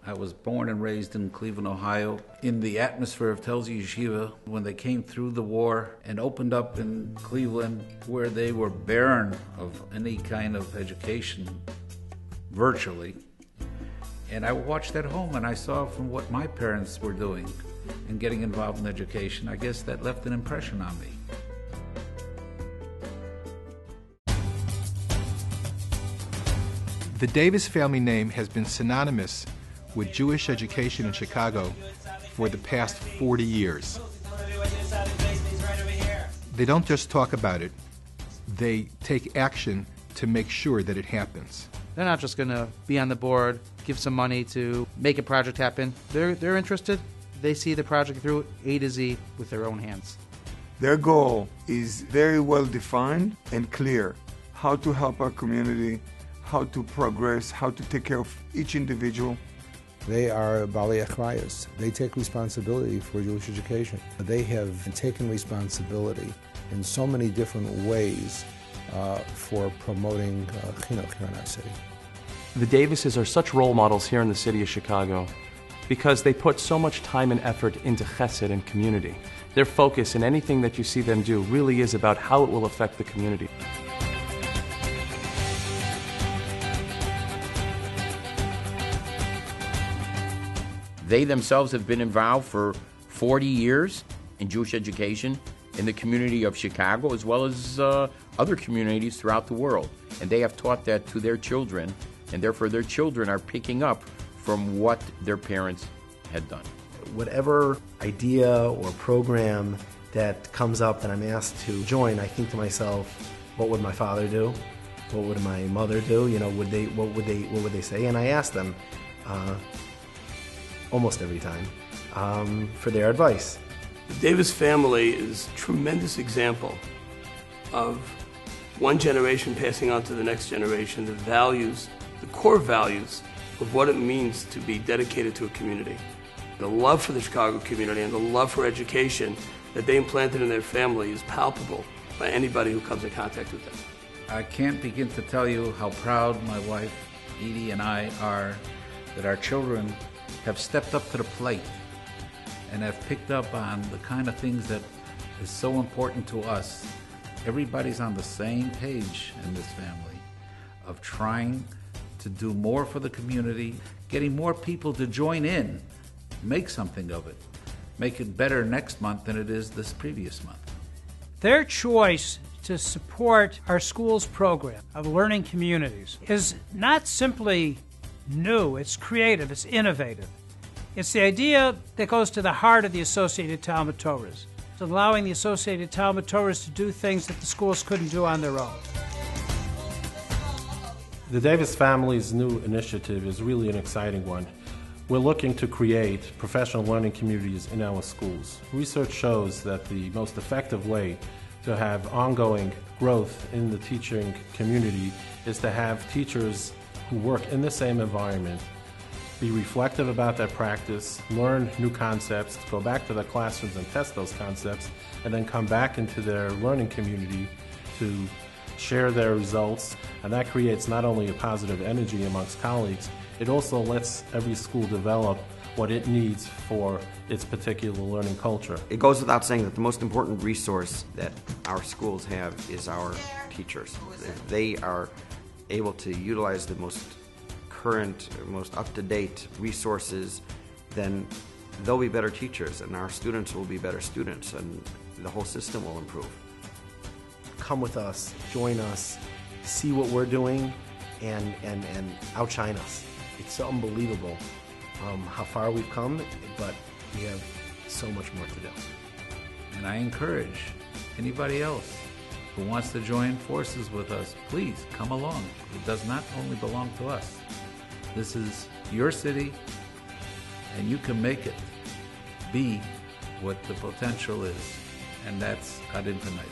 I was born and raised in Cleveland, Ohio, in the atmosphere of Telze Yeshiva when they came through the war and opened up in Cleveland where they were barren of any kind of education, virtually. And I watched at home and I saw from what my parents were doing and getting involved in education, I guess that left an impression on me. The Davis family name has been synonymous with Jewish education in Chicago for the past 40 years. They don't just talk about it, they take action to make sure that it happens. They're not just going to be on the board, give some money to make a project happen. They're interested. They see the project through A to Z with their own hands. Their goal is very well defined and clear. How to help our community, how to progress, how to take care of each individual. They are Balei Achrayus. They take responsibility for Jewish education. They have taken responsibility in so many different ways for promoting chinuch here in our city. The Davises are such role models here in the city of Chicago because they put so much time and effort into chesed and community. Their focus in anything that you see them do really is about how it will affect the community. They themselves have been involved for 40 years in Jewish education in the community of Chicago as well as other communities throughout the world. And they have taught that to their children, and therefore their children are picking up from what their parents had done. Whatever idea or program that comes up that I'm asked to join, I think to myself, what would my father do? What would my mother do? You know, what would they say? And I ask them almost every time for their advice. The Davis family is a tremendous example of one generation passing on to the next generation the values, the core values of what it means to be dedicated to a community. The love for the Chicago community and the love for education that they implanted in their family is palpable by anybody who comes in contact with them. I can't begin to tell you how proud my wife, Edie, and I are that our children have stepped up to the plate and have picked up on the kind of things that is so important to us. Everybody's on the same page in this family of trying to do more for the community, getting more people to join in, make something of it, make it better next month than it is this previous month. Their choice to support our school's program of learning communities is not simply new, it's creative, it's innovative. It's the idea that goes to the heart of the Associated Talmud Torahs. It's allowing the Associated Talmud Torahs to do things that the schools couldn't do on their own. The Davis family's new initiative is really an exciting one. We're looking to create professional learning communities in our schools. Research shows that the most effective way to have ongoing growth in the teaching community is to have teachers who work in the same environment be reflective about their practice, learn new concepts, go back to their classrooms and test those concepts, and then come back into their learning community to share their results. And that creates not only a positive energy amongst colleagues, it also lets every school develop what it needs for its particular learning culture. It goes without saying that the most important resource that our schools have is our teachers. If they are able to utilize the most current, most up-to-date resources, then they'll be better teachers and our students will be better students and the whole system will improve. Come with us, join us, see what we're doing, and outshine us. It's so unbelievable how far we've come, but we have so much more to do. And I encourage anybody else who wants to join forces with us, please come along. It does not only belong to us. This is your city, and you can make it be what the potential is, and that's ad infinitum.